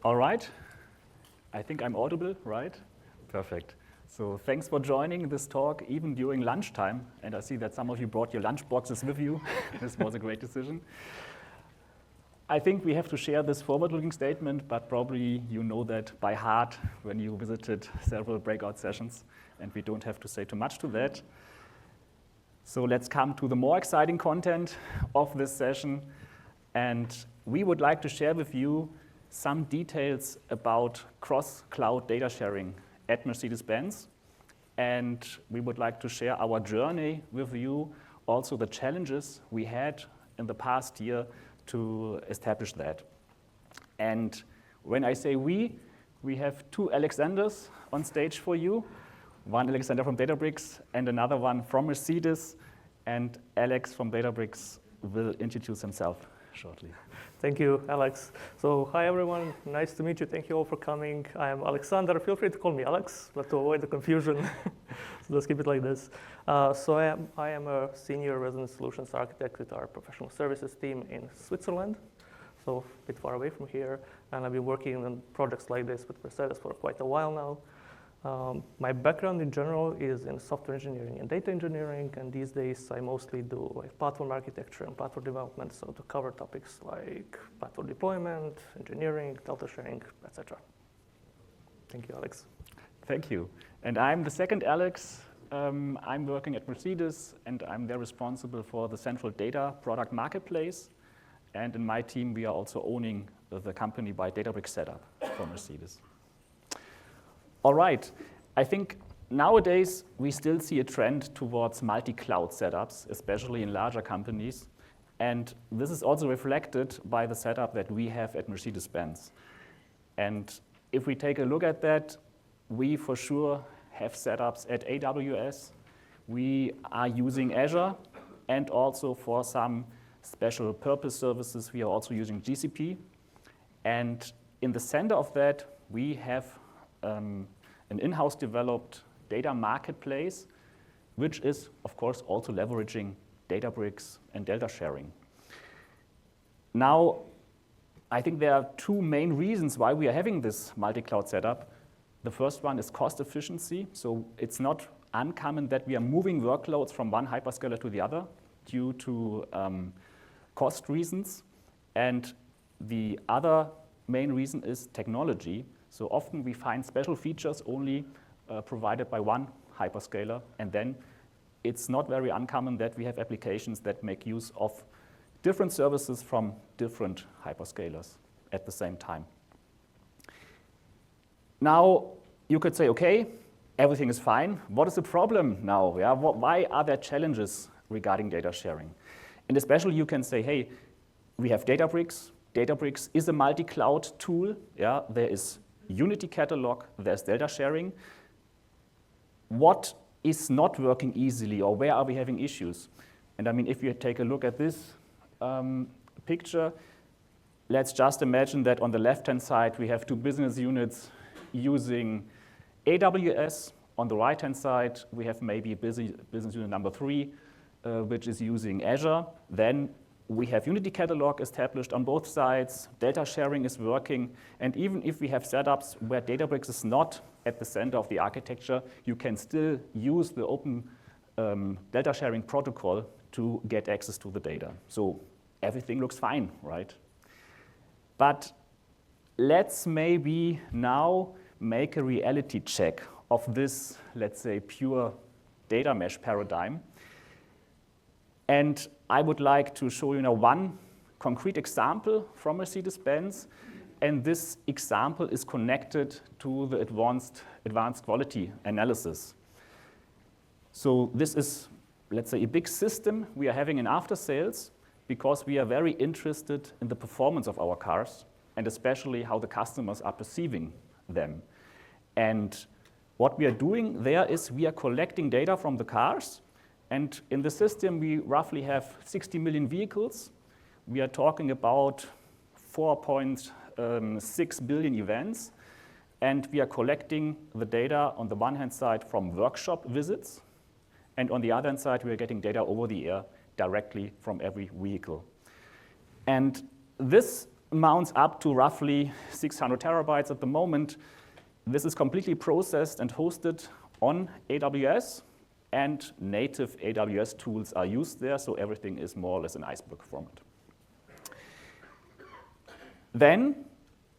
All right. I think I'm audible, right? Perfect. So thanks for joining this talk, even during lunchtime. And I see that some of you brought your lunch boxes with you. This was a great decision. I think we have to share this forward-looking statement, but probably you know that by heart when you visited several breakout sessions, and we don't have to say too much to that. So let's come to the more exciting content of this session. And we would like to share with you some details about cross-cloud data sharing at Mercedes-Benz. And we would like to share our journey with you, also the challenges we had in the past year to establish that. And when I say we have two Alexanders on stage for you. One Alexander from Databricks and another one from Mercedes. And Alex from Databricks will introduce himself shortly. Thank you, Alex. So hi, everyone. Nice to meet you. Thank you all for coming. I am Alexander. Feel free to call me Alex, but to avoid the confusion, so let's keep it like this. So I am a senior resident solutions architect with our professional services team in Switzerland, so a bit far away from here. And I've been working on projects like this with Mercedes for quite a while now. My background in general is in software engineering and data engineering, and these days I mostly do like platform architecture and platform development, so to cover topics like platform deployment, engineering, data sharing, etc. Thank you, Alex. Thank you. And I'm the second Alex. I'm working at Mercedes, and I'm there responsible for the central data product marketplace. And in my team, we are also owning the company by Databricks setup for Mercedes. All right, I think nowadays we still see a trend towards multi-cloud setups, especially in larger companies. And this is also reflected by the setup that we have at Mercedes-Benz. And if we take a look at that, we for sure have setups at AWS. We are using Azure, and also for some special purpose services, we are also using GCP. And in the center of that, we have an in-house developed data marketplace, which is, of course, also leveraging Databricks and data sharing. Now, I think there are two main reasons why we are having this multi-cloud setup. The first one is cost efficiency. So it's not uncommon that we are moving workloads from one hyperscaler to the other due to cost reasons. And the other main reason is technology. So often we find special features only provided by one hyperscaler, and then it's not very uncommon that we have applications that make use of different services from different hyperscalers at the same time. Now, you could say, okay, everything is fine. What is the problem now? Yeah? Why are there challenges regarding data sharing? And especially you can say, hey, we have Databricks. Databricks is a multi-cloud tool. Yeah? There is Unity catalog, there's data sharing. What is not working easily, or where are we having issues? And I mean, if you take a look at this picture, let's just imagine that on the left-hand side, we have two business units using AWS. On the right-hand side, we have maybe business unit number 3, which is using Azure. Then we have Unity catalog established on both sides, data sharing is working, and even if we have setups where Databricks is not at the center of the architecture, you can still use the open data sharing protocol to get access to the data. So everything looks fine, right? But let's maybe now make a reality check of this, let's say, pure data mesh paradigm. And I would like to show you now one concrete example from Mercedes-Benz. And this example is connected to the advanced quality analysis. So this is, let's say, a big system we are having in after sales because we are very interested in the performance of our cars and especially how the customers are perceiving them. And what we are doing there is we are collecting data from the cars. And in the system, we roughly have 60 million vehicles. We are talking about 4.6 billion events. And we are collecting the data on the one hand side from workshop visits. And on the other hand side, we are getting data over the air directly from every vehicle. And this amounts up to roughly 600 terabytes at the moment. This is completely processed and hosted on AWS, and native AWS tools are used there, so everything is more or less in Iceberg format. Then,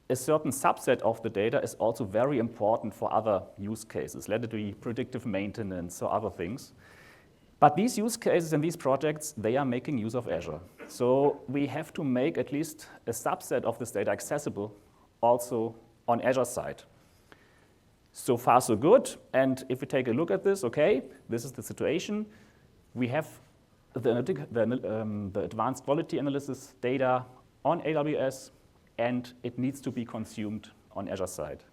a certain subset of the data is also very important for other use cases, let it be predictive maintenance or other things. But these use cases and these projects, they are making use of Azure. So we have to make at least a subset of this data accessible also on Azure side. So far, so good. And if we take a look at this, okay, this is the situation. We have the advanced quality analysis data on AWS, and it needs to be consumed on Azure side.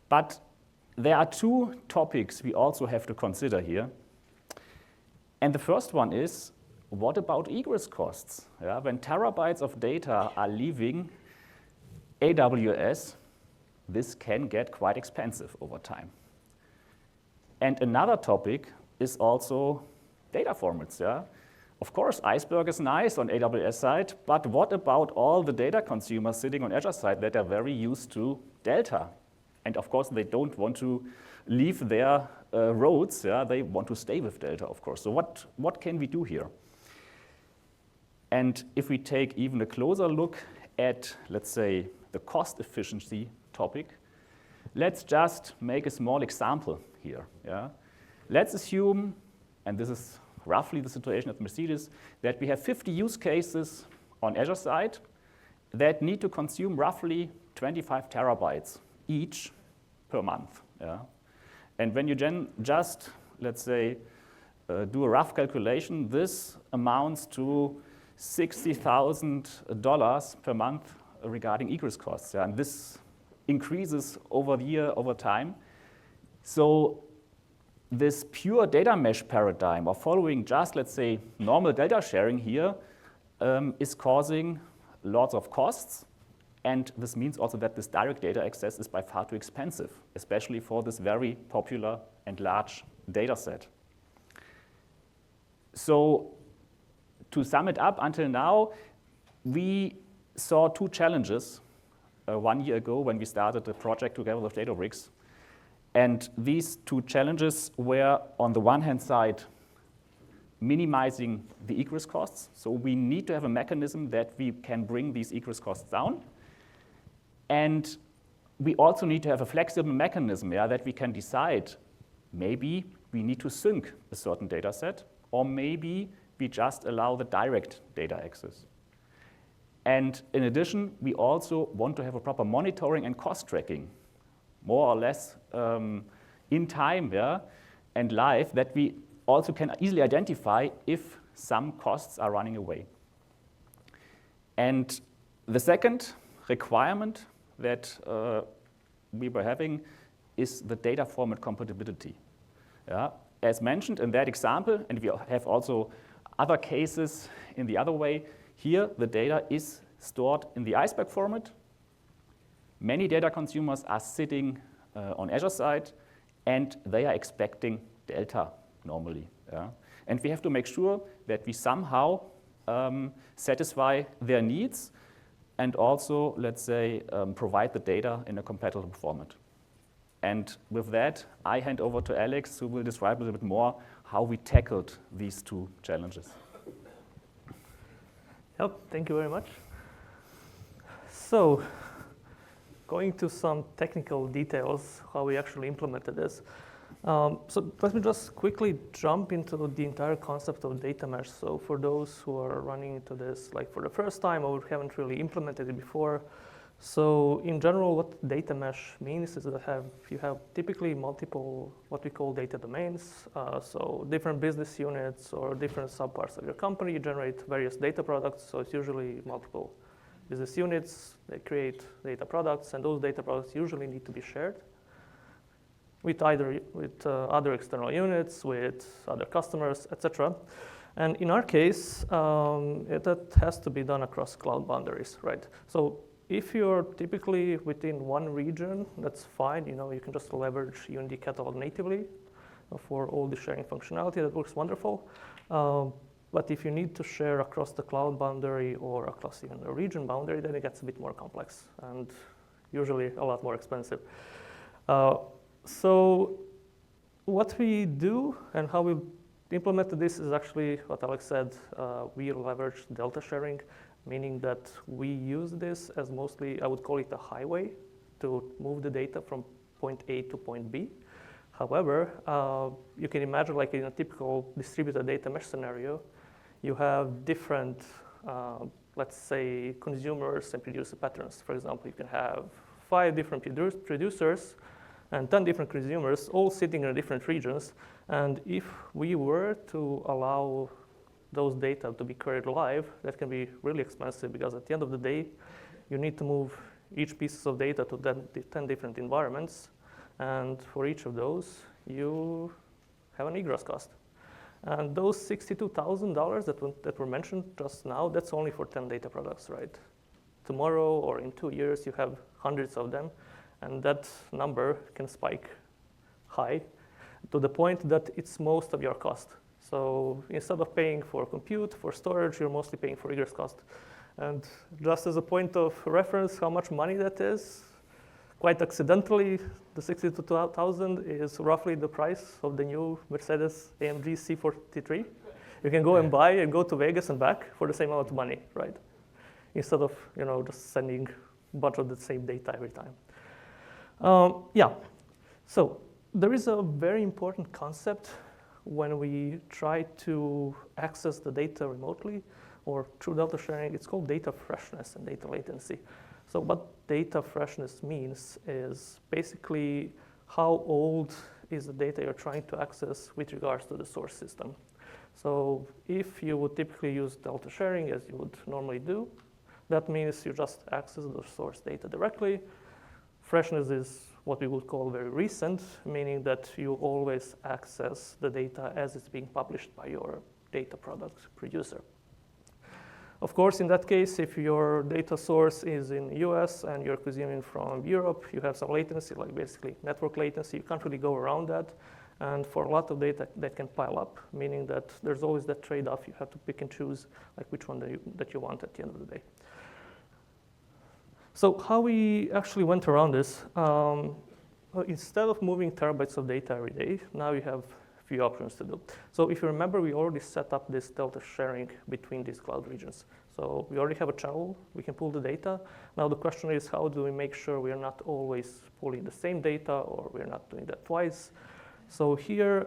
But there are two topics we also have to consider here. And the first one is, what about egress costs? Yeah, when terabytes of data are leaving AWS, this can get quite expensive over time. And another topic is also data formats. Yeah? Of course, Iceberg is nice on AWS side, but what about all the data consumers sitting on Azure side that are very used to Delta? And of course, they don't want to leave their roads. Yeah? They want to stay with Delta, of course. So what can we do here? And if we take even a closer look at, let's say, the cost efficiency topic, let's just make a small example here. Yeah? Let's assume, and this is roughly the situation at Mercedes, that we have 50 use cases on Azure side that need to consume roughly 25 terabytes each per month. Yeah? And when you just, let's say, do a rough calculation, this amounts to $60,000 per month regarding egress costs. Yeah? And this increases over the year, over time. So this pure data mesh paradigm, or following just, let's say, normal data sharing here, is causing lots of costs. And this means also that this direct data access is by far too expensive, especially for this very popular and large data set. So to sum it up, until now, we saw two challenges 1 year ago when we started the project together with Databricks. And these two challenges were, on the one hand side, minimizing the egress costs. So we need to have a mechanism that we can bring these egress costs down. And we also need to have a flexible mechanism that we can decide maybe we need to sync a certain data set, or maybe we just allow the direct data access. And in addition, we also want to have a proper monitoring and cost tracking, more or less in time and live, that we also can easily identify if some costs are running away. And the second requirement that we were having is the data format compatibility. Yeah? As mentioned in that example, and we have also other cases in the other way, here the data is stored in the Iceberg format. Many data consumers are sitting on Azure side, and they are expecting Delta normally. Yeah? And we have to make sure that we somehow satisfy their needs and also, let's say, provide the data in a compatible format. And with that, I hand over to Alex, who will describe a little bit more how we tackled these two challenges. Yep, thank you very much. So, going to some technical details, how we actually implemented this. So let me just quickly jump into the entire concept of data mesh. So for those who are running into this like for the first time or haven't really implemented it before, so in general, what data mesh means is that you have typically multiple what we call data domains. So different business units or different subparts of your company generate various data products. So it's usually multiple business units. They create data products, and those data products usually need to be shared with other external units, with other customers, etc. And in our case, that has to be done across cloud boundaries, right? So if you're typically within one region, that's fine. You can just leverage Unity Catalog natively for all the sharing functionality. That works wonderful. But if you need to share across the cloud boundary or across even a region boundary, then it gets a bit more complex and usually a lot more expensive. So what we do and how we implemented this is actually what Alex said. We leverage delta sharing, meaning that we use this as mostly, I would call it a highway to move the data from point A to point B. However, you can imagine like in a typical distributed data mesh scenario, you have different, let's say, consumers and producer patterns. For example, you can have 5 different producers and 10 different consumers all sitting in different regions. And if we were to allow those data to be queried live, that can be really expensive because at the end of the day, you need to move each piece of data to 10 different environments. And for each of those, you have an egress cost. And those $62,000 that were mentioned just now, that's only for 10 data products, right? Tomorrow or in 2 years, you have hundreds of them. And that number can spike high to the point that it's most of your cost. So instead of paying for compute, for storage, you're mostly paying for egress cost. And just as a point of reference, how much money that is, quite accidentally, the $62,000 is roughly the price of the new Mercedes-AMG C43. You can go and buy and go to Vegas and back for the same amount of money, right? Instead of just sending a bunch of the same data every time. Yeah, so there is a very important concept when we try to access the data remotely or through delta sharing. It's called data freshness and data latency. So what data freshness means is basically how old is the data you're trying to access with regards to the source system. So if you would typically use delta sharing as you would normally do, that means you just access the source data directly. Freshness is what we would call very recent, meaning that you always access the data as it's being published by your data product producer. Of course, in that case, if your data source is in the US and you're consuming from Europe, you have some latency, like basically network latency. You can't really go around that. And for a lot of data, that can pile up, meaning that there's always that trade-off. You have to pick and choose like which one that you want at the end of the day. So how we actually went around this, instead of moving terabytes of data every day, now you have a few options to do. So if you remember, we already set up this delta sharing between these cloud regions. So we already have a channel, we can pull the data. Now the question is, how do we make sure we are not always pulling the same data or we're not doing that twice? So here,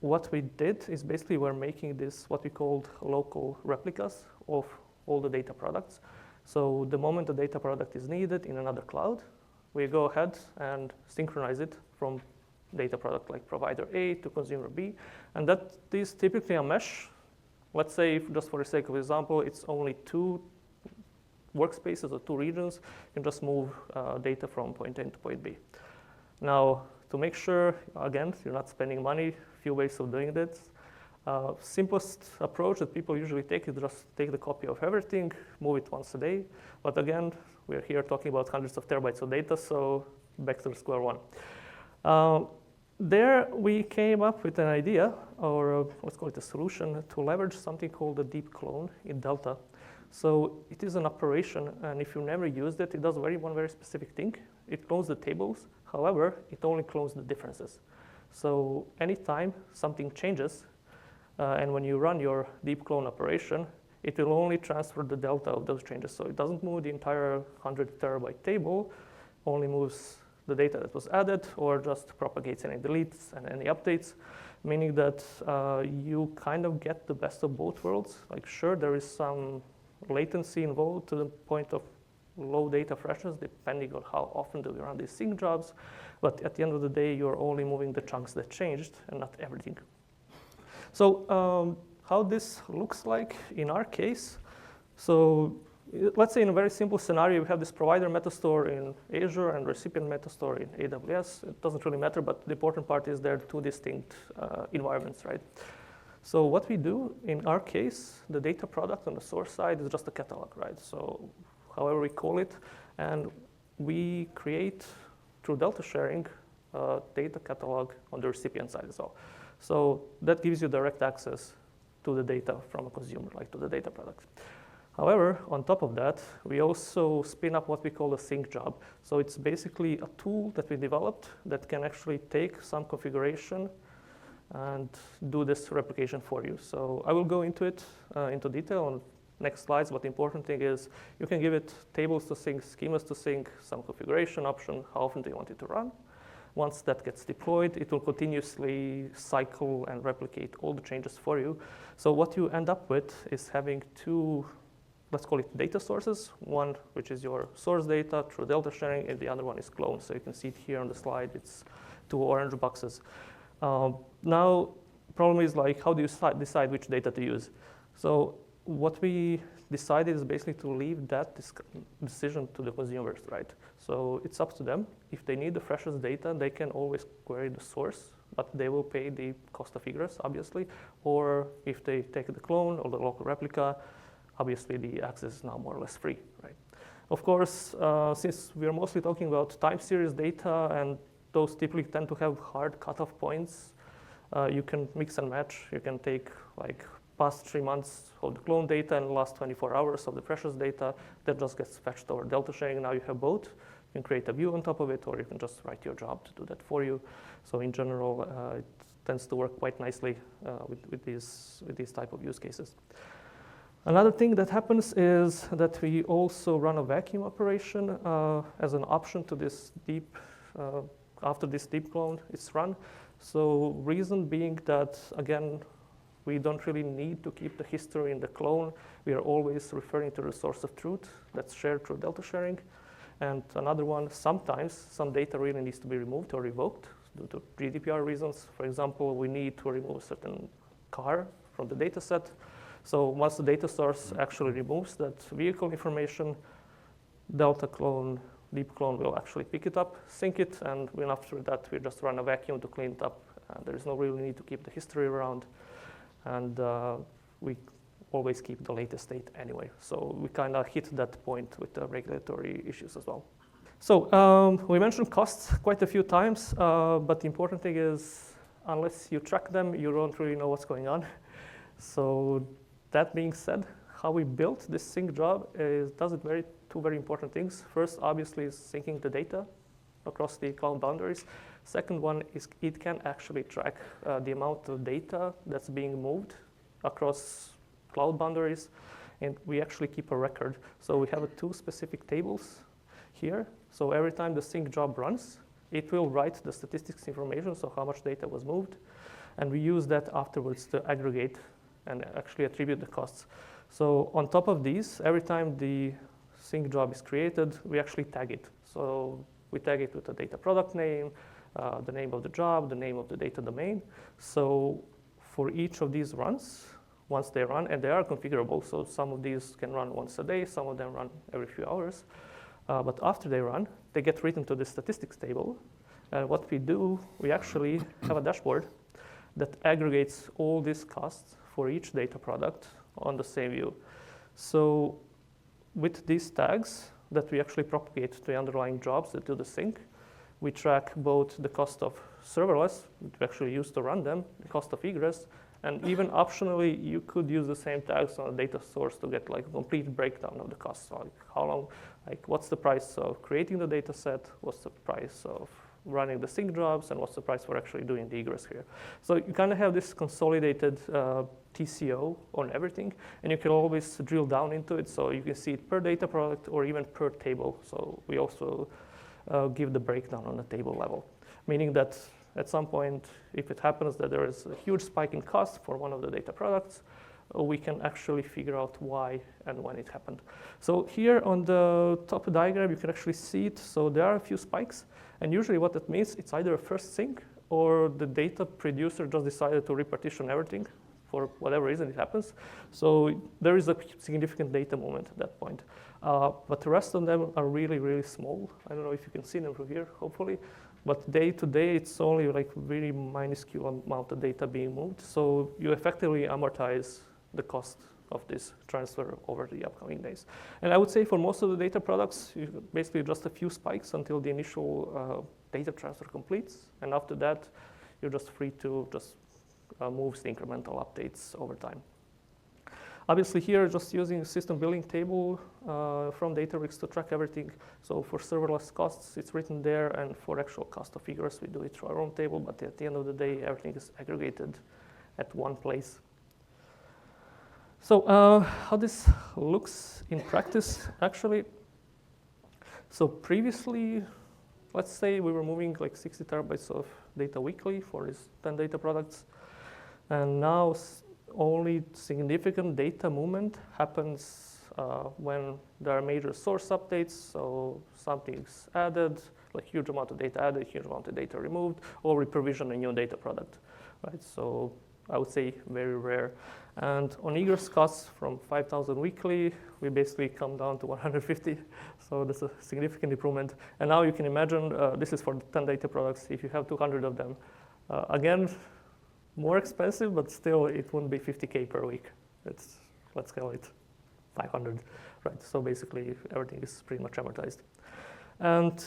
what we did is basically we're making this what we called local replicas of all the data products. So the moment the data product is needed in another cloud, we go ahead and synchronize it from data product like provider A to consumer B. And that is typically a mesh. Let's say, just for the sake of example, it's only 2 workspaces or 2 regions. You can just move data from point A to point B. Now, to make sure, again, you're not spending money, a few ways of doing this. Simplest approach that people usually take is just take the copy of everything, move it once a day. But again, we're here talking about hundreds of terabytes of data, so back to the square one. There we came up with an idea, or let's call it a solution, to leverage something called a deep clone in Delta. So it is an operation, and if you never used it, it does one very specific thing. It clones the tables. However, it only clones the differences. So anytime something changes, and when you run your deep clone operation, it will only transfer the delta of those changes. So it doesn't move the entire 100 terabyte table, only moves the data that was added, or just propagates any deletes and any updates, meaning that you kind of get the best of both worlds. Like, sure, there is some latency involved to the point of low data freshness, depending on how often do we run these sync jobs. But at the end of the day, you're only moving the chunks that changed and not everything. So how this looks like in our case, so let's say in a very simple scenario, we have this provider metastore in Azure and recipient metastore in AWS. It doesn't really matter, but the important part is there are 2 distinct environments, right? So what we do in our case, the data product on the source side is just a catalog, right? So however we call it, and we create through delta sharing data catalog on the recipient side as well. So that gives you direct access to the data from a consumer, like to the data product. However, on top of that, we also spin up what we call a sync job. So it's basically a tool that we developed that can actually take some configuration and do this replication for you. So I will go into it into detail on next slides, but the important thing is you can give it tables to sync, schemas to sync, some configuration option, how often do you want it to run. Once that gets deployed, it will continuously cycle and replicate all the changes for you. So what you end up with is having two, let's call it data sources, one which is your source data through delta sharing, and the other one is clone. So you can see it here on the slide, it's two orange boxes. Now, problem is like, how do you decide which data to use? So what we decided is basically to leave that decision to the consumers, right? So it's up to them. If they need the freshest data, they can always query the source, but they will pay the cost of egress, obviously. Or if they take the clone or the local replica, obviously the access is now more or less free, right? Of course, since we are mostly talking about time series data, and those typically tend to have hard cutoff points, you can mix and match. You can take like past 3 months of the clone data and the last 24 hours of the freshest data that just gets fetched over delta sharing. Now you have both. You can create a view on top of it, or you can just write your job to do that for you. So in general, it tends to work quite nicely with these type of use cases. Another thing that happens is that we also run a vacuum operation as an option to this deep, after this deep clone is run. So reason being that, again, we don't really need to keep the history in the clone. We are always referring to the source of truth that's shared through delta sharing. And another one, sometimes some data really needs to be removed or revoked due to GDPR reasons. For example, we need to remove a certain car from the data set. So once the data source actually removes that vehicle information, delta clone, deep clone will actually pick it up, sync it, and then after that, we just run a vacuum to clean it up. There is no real need to keep the history around. And we always keep the latest state anyway. So we kind of hit that point with the regulatory issues as well. So we mentioned costs quite a few times, but the important thing is, unless you track them, you don't really know what's going on. So that being said, how we built this sync job does two very important things. First, obviously, is syncing the data across the cloud boundaries. Second one is it can actually track the amount of data that's being moved across cloud boundaries, and we actually keep a record. So we have two specific tables here. So every time the sync job runs, it will write the statistics information, so how much data was moved, and we use that afterwards to aggregate and actually attribute the costs. So on top of these, every time the sync job is created, we actually tag it. So we tag it with a data product name, the name of the job, the name of the data domain. So for each of these runs, once they run, and they are configurable, so some of these can run once a day, some of them run every few hours. But after they run, they get written to the statistics table. And what we do, we actually have a dashboard that aggregates all these costs for each data product on the same view. So with these tags that we actually propagate to the underlying jobs that do the sync, we track both the cost of serverless, which we actually use to run them, the cost of egress, and even optionally, you could use the same tags on a data source to get like a complete breakdown of the costs. So like how long, like what's the price of creating the data set, what's the price of running the sync jobs, and what's the price for actually doing the egress here. So you kind of have this consolidated TCO on everything, and you can always drill down into it, so you can see it per data product or even per table. So we also give the breakdown on the table level, meaning that at some point, if it happens that there is a huge spike in cost for one of the data products, we can actually figure out why and when it happened. So here on the top diagram, you can actually see it. So there are a few spikes, and usually what that means, it's either a first sync or the data producer just decided to repartition everything for whatever reason it happens. So there is a significant data movement at that point. But the rest of them are really, really small. I don't know if you can see them from here, hopefully. But day to day, it's only like really minuscule amount of data being moved. So you effectively amortize the cost of this transfer over the upcoming days. And I would say for most of the data products, basically just a few spikes until the initial data transfer completes. And after that, you're just free to just move the incremental updates over time. Obviously here, just using system billing table from Databricks to track everything. So for serverless costs, it's written there, and for actual cost of egress, we do it through our own table, but at the end of the day, everything is aggregated at one place. So how this looks in practice, actually. So previously, let's say we were moving like 60 terabytes of data weekly for these 10 data products. And now only significant data movement happens when there are major source updates. So something's added, like huge amount of data added, huge amount of data removed, or we provision a new data product, right? So I would say very rare. And on egress costs from 5,000 weekly, we basically come down to 150. So that's a significant improvement. And now you can imagine, this is for the 10 data products, if you have 200 of them. Again, more expensive, but still it wouldn't be 50K per week. Let's call it 500, right? So basically everything is pretty much amortized. And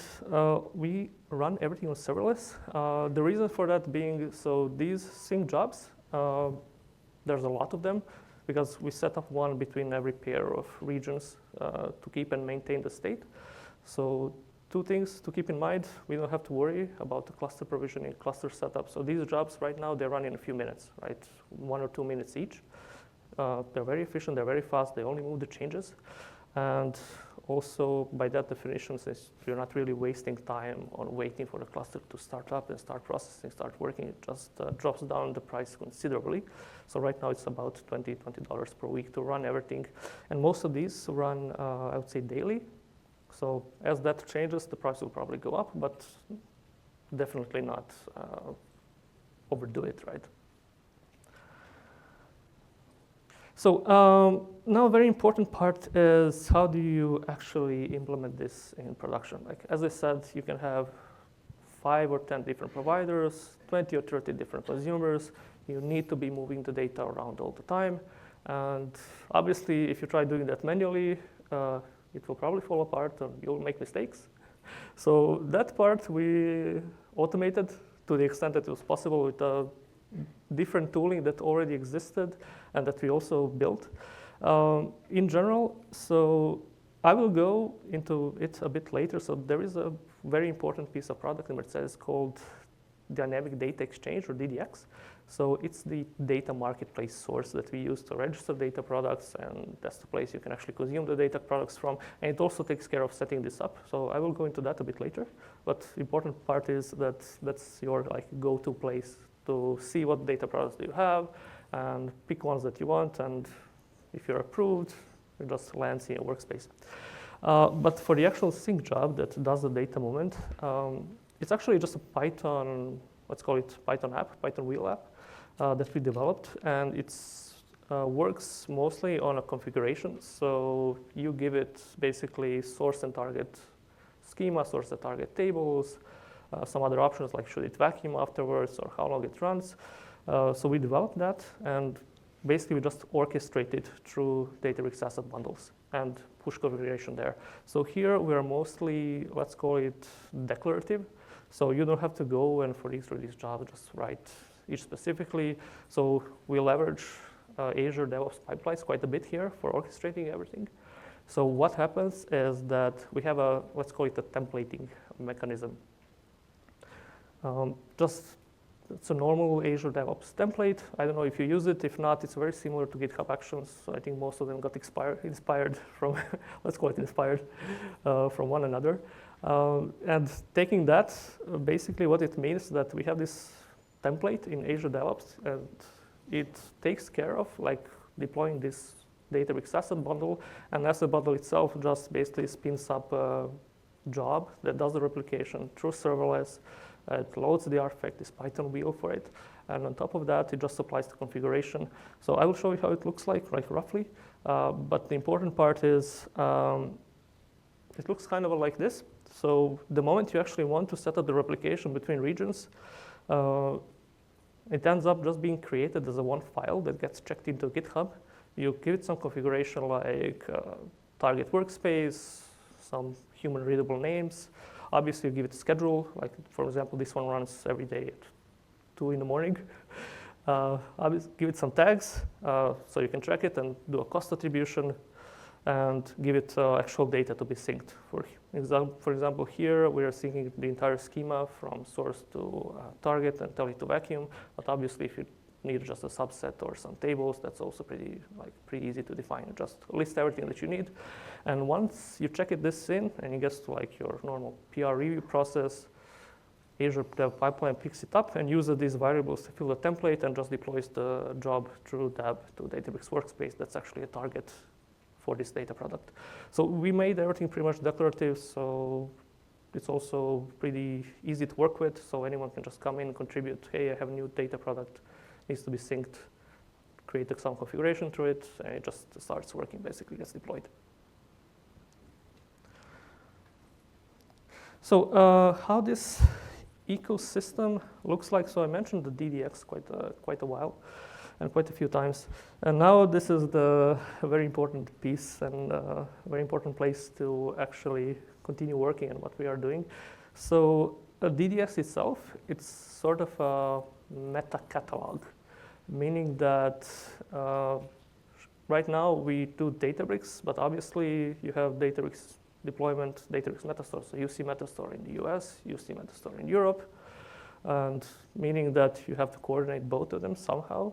we run everything on serverless. The reason for that being, so these sync jobs, there's a lot of them because we set up one between every pair of regions to keep and maintain the state. So two things to keep in mind: we don't have to worry about the cluster provisioning, cluster setup. So these jobs right now, they run in a few minutes, right? 1 or 2 minutes each. They're very efficient, they're very fast, they only move the changes. And also, by that definition, since you're not really wasting time on waiting for the cluster to start up and start processing, start working, it just drops down the price considerably. So right now it's about $20 per week to run everything. And most of these run, I would say, daily. So as that changes, the price will probably go up, but definitely not overdo it, right? So now a very important part is how do you actually implement this in production? Like, as I said, you can have 5 or 10 different providers, 20 or 30 different consumers. You need to be moving the data around all the time. And obviously, if you try doing that manually, it will probably fall apart and you'll make mistakes. So that part we automated to the extent that it was possible with a different tooling that already existed and that we also built. In general, so I will go into it a bit later. So there is a very important piece of product in Mercedes called Dynamic Data Exchange, or DDX. So it's the data marketplace source that we use to register data products, and that's the place you can actually consume the data products from. And it also takes care of setting this up. So I will go into that a bit later. But the important part is that that's your like go-to place to see what data products do you have and pick ones that you want. And if you're approved, it just lands in your workspace. But for the actual sync job that does the data movement, it's actually just a Python, let's call it Python app, Python wheel app that we developed. And it works mostly on a configuration. So you give it basically source and target schema, source and target tables, some other options like should it vacuum afterwards or how long it runs. So we developed that, and basically we just orchestrate it through Databricks asset bundles and push configuration there. So here we are mostly, let's call it declarative. So you don't have to go and for each of these jobs just write each specifically. So we leverage Azure DevOps pipelines quite a bit here for orchestrating everything. So what happens is that we have a, let's call it a templating mechanism. It's a normal Azure DevOps template. I don't know if you use it. If not, it's very similar to GitHub Actions. So I think most of them got inspired from, let's call it inspired, from one another. And taking that, basically what it means is that we have this template in Azure DevOps, and it takes care of like deploying this Databricks asset bundle, and asset bundle itself just basically spins up a job that does the replication through serverless. It loads the artifact, this Python wheel for it, and on top of that, it just applies the configuration. So I will show you how it looks like roughly, but the important part is it looks kind of like this. So the moment you actually want to set up the replication between regions, it ends up just being created as a one file that gets checked into GitHub. You give it some configuration like target workspace, some human readable names. Obviously, you give it a schedule. Like, for example, this one runs every day at 2 in the morning. I'll give it some tags so you can track it and do a cost attribution and give it actual data to be synced. For example, here we are syncing the entire schema from source to target and tell it to vacuum. But obviously, if you need just a subset or some tables, that's also pretty easy to define. Just list everything that you need. And once you check this in and it gets to like your normal PR review process, Azure Dev Pipeline picks it up and uses these variables to fill the template and just deploys the job through Dab to Databricks Workspace. That's actually a target for this data product. So we made everything pretty much declarative, so it's also pretty easy to work with. So anyone can just come in and contribute, hey, I have a new data product, needs to be synced, create some configuration through it, and it just starts working, basically gets deployed. So how this ecosystem looks like. So I mentioned the DDX quite a while and quite a few times. And now this is the very important piece and very important place to actually continue working on what we are doing. So DDX itself, it's sort of a meta catalog, meaning that right now we do Databricks, but obviously you have Databricks deployment, Databricks Metastore. So you see Metastore in the US, you see Metastore in Europe, and meaning that you have to coordinate both of them somehow.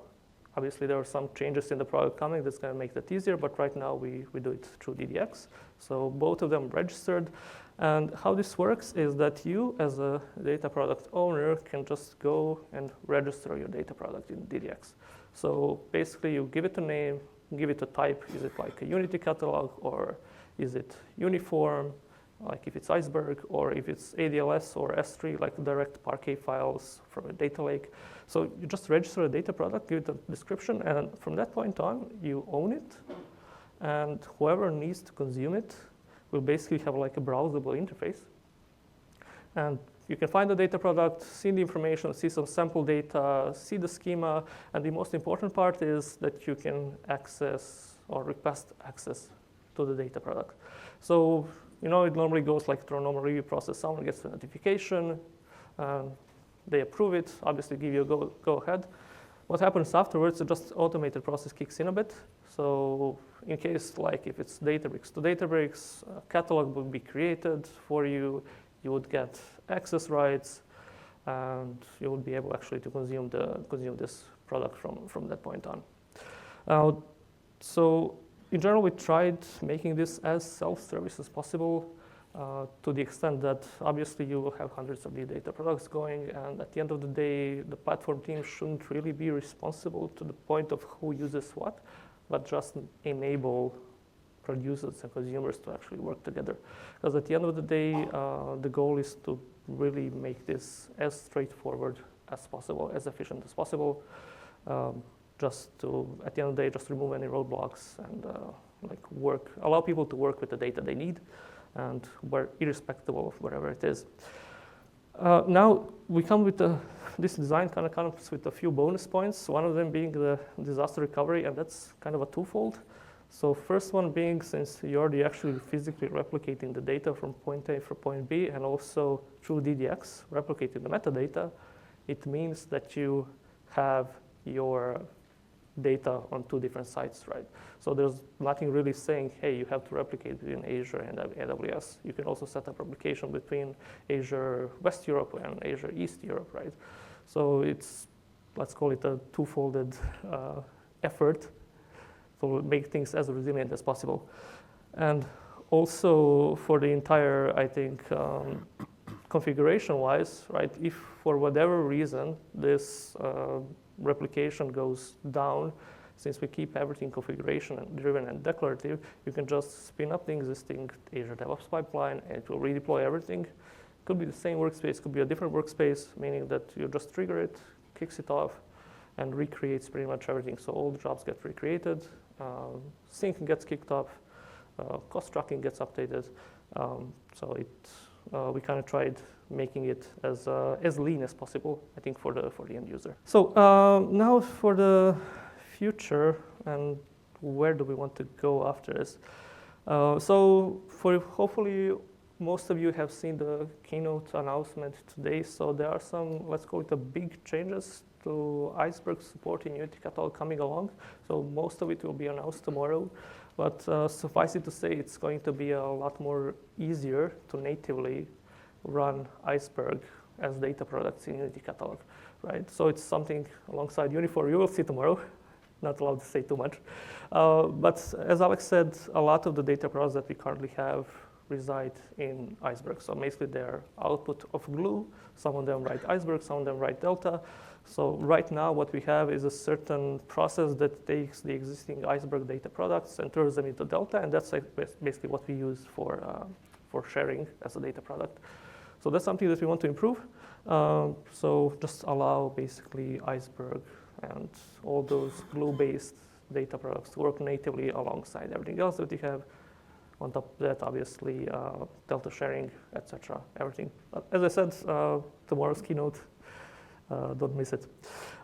Obviously, there are some changes in the product coming that's going to make that easier, but right now we do it through DDX. So both of them registered. And how this works is that you, as a data product owner, can just go and register your data product in DDX. So basically, you give it a name, give it a type. Is it like a Unity catalog, or is it UniForm, like if it's Iceberg, or if it's ADLS or S3, like direct Parquet files from a data lake. So you just register a data product, give it a description, and from that point on, you own it. And whoever needs to consume it will basically have like a browsable interface. And you can find the data product, see the information, see some sample data, see the schema, and the most important part is that you can access or request access to the data product. So, it normally goes like through a normal review process. Someone gets a notification, they approve it, obviously give you a go ahead. What happens afterwards, it just automated process kicks in a bit. So in case like if it's Databricks to Databricks, a catalog would be created for you, you would get access rights, and you would be able actually to consume this product from that point on. So in general, we tried making this as self-service as possible to the extent that obviously you will have hundreds of these data products going, and at the end of the day, the platform team shouldn't really be responsible to the point of who uses what, but just enable producers and consumers to actually work together. Because at the end of the day, the goal is to really make this as straightforward as possible, as efficient as possible. Just to, at the end of the day, just remove any roadblocks and allow people to work with the data they need, and irrespective of wherever it is. Now we come with this design kind of comes with a few bonus points. One of them being the disaster recovery, and that's kind of a twofold. So first one being, since you're already actually physically replicating the data from point A for point B, and also through DDX replicating the metadata, it means that you have your data on two different sites, right? So there's nothing really saying, hey, you have to replicate between Azure and AWS. You can also set up replication between Azure West Europe and Azure East Europe, right? So it's, let's call it a two-folded effort to make things as resilient as possible. And also for the entire, I think, configuration-wise, right, if for whatever reason this replication goes down, since we keep everything configuration and driven and declarative, you can just spin up the existing Azure DevOps pipeline and it will redeploy everything. Could be the same workspace, could be a different workspace, meaning that you just trigger it, kicks it off, and recreates pretty much everything. So all the jobs get recreated, syncing gets kicked off, cost tracking gets updated. So we kind of tried making it as lean as possible, I think, for the end user. So now for the future and where do we want to go after this? So hopefully most of you have seen the keynote announcement today. So there are some, let's call it, big changes to Iceberg support in Unity Catalog coming along. So most of it will be announced tomorrow. But suffice it to say, it's going to be a lot more easier to natively run Iceberg as data products in Unity Catalog, right? So it's something alongside UniForm you will see tomorrow. Not allowed to say too much. But as Alex said, a lot of the data products that we currently have reside in Iceberg. So basically they're output of Glue. Some of them write Iceberg, some of them write Delta. So right now what we have is a certain process that takes the existing Iceberg data products and turns them into Delta, and that's basically what we use for sharing as a data product. So that's something that we want to improve. So just allow basically Iceberg and all those Glue-based data products to work natively alongside everything else that we have. On top of that, obviously, Delta sharing, etc., everything. But as I said, tomorrow's keynote, don't miss it.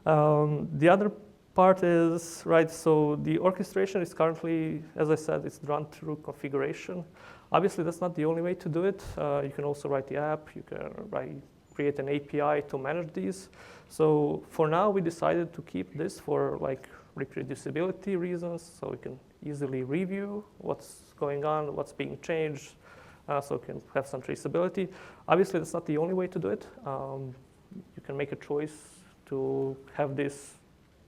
The other part is, right, so the orchestration is currently, as I said, it's run through configuration. Obviously, that's not the only way to do it. You can also write the app. You can create an API to manage these. So for now, we decided to keep this for like reproducibility reasons, so we can easily review what's going on, what's being changed, so we can have some traceability. Obviously, that's not the only way to do it. You can make a choice to have this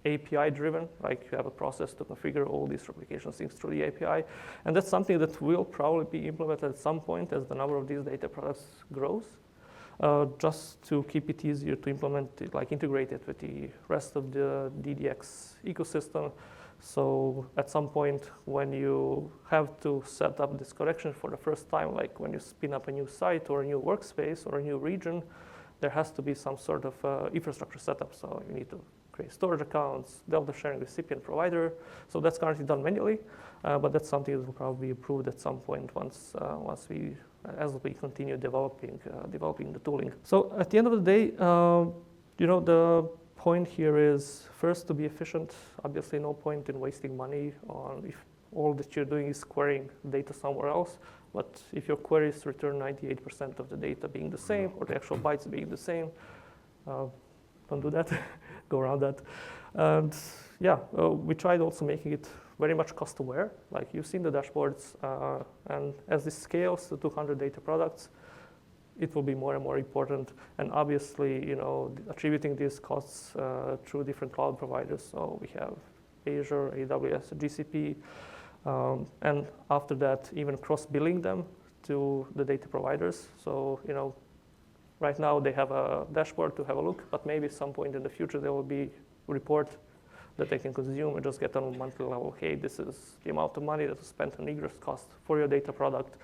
API driven, like you have a process to configure all these replication things through the API. And that's something that will probably be implemented at some point as the number of these data products grows, just to keep it easier to implement it, like integrate it with the rest of the DDX ecosystem. So at some point when you have to set up this collection for the first time, like when you spin up a new site or a new workspace or a new region, there has to be some sort of infrastructure setup. So you need to create storage accounts, Delta sharing recipient provider. So that's currently done manually, but that's something that will probably be approved at some point as we continue developing the tooling. So at the end of the day, the point here is first to be efficient. Obviously, no point in wasting money on if all that you're doing is querying data somewhere else. But if your queries return 98% of the data being the same or the actual bytes being the same, don't do that. Go around that. And yeah, we tried also making it very much cost-aware. Like you've seen the dashboards, and as this scales to 200 data products, it will be more and more important. And obviously, attributing these costs through different cloud providers. So we have Azure, AWS, GCP, and after that, even cross-billing them to the data providers. So, right now they have a dashboard to have a look, but maybe at some point in the future there will be a report that they can consume and just get on a monthly level. Hey, this is the amount of money that was spent on egress cost for your data product.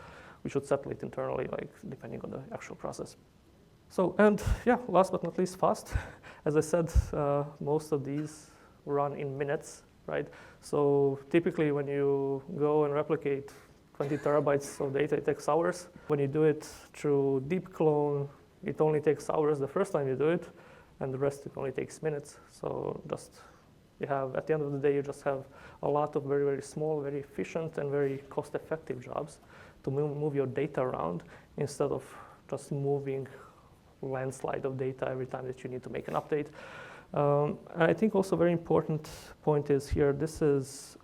We should settle it internally, like depending on the actual process. So, and yeah, last but not least, fast. As I said, most of these run in minutes, right? So typically when you go and replicate 20 terabytes of data, it takes hours. When you do it through deep clone, it only takes hours the first time you do it, and the rest it only takes minutes. So at the end of the day, you just have a lot of very, very small, very efficient, and very cost-effective jobs to move your data around instead of just moving landslide of data every time that you need to make an update. And I think also a very important point is here, this is,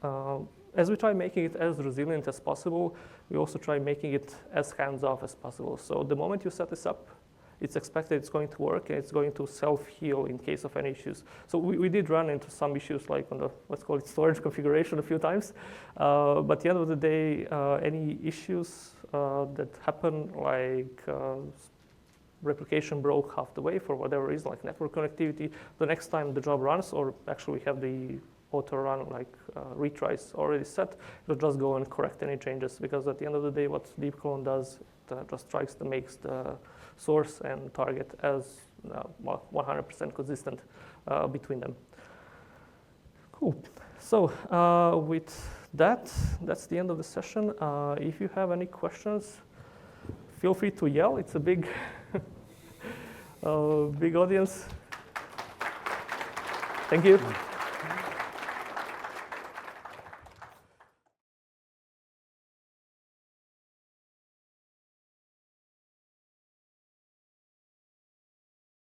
as we try making it as resilient as possible, we also try making it as hands-off as possible. So the moment you set this up, it's expected it's going to work and it's going to self-heal in case of any issues. So we did run into some issues like on the, let's call it storage configuration a few times. But at the end of the day, any issues that happen, like replication broke half the way for whatever reason, like network connectivity, the next time the job runs, or actually we have the auto run, like retries already set, it'll just go and correct any changes, because at the end of the day, what deep clone does, it just tries to make the source and target as 100% consistent between them. Cool. So with that, that's the end of the session. If you have any questions, feel free to yell. It's a big, big audience. Thank you.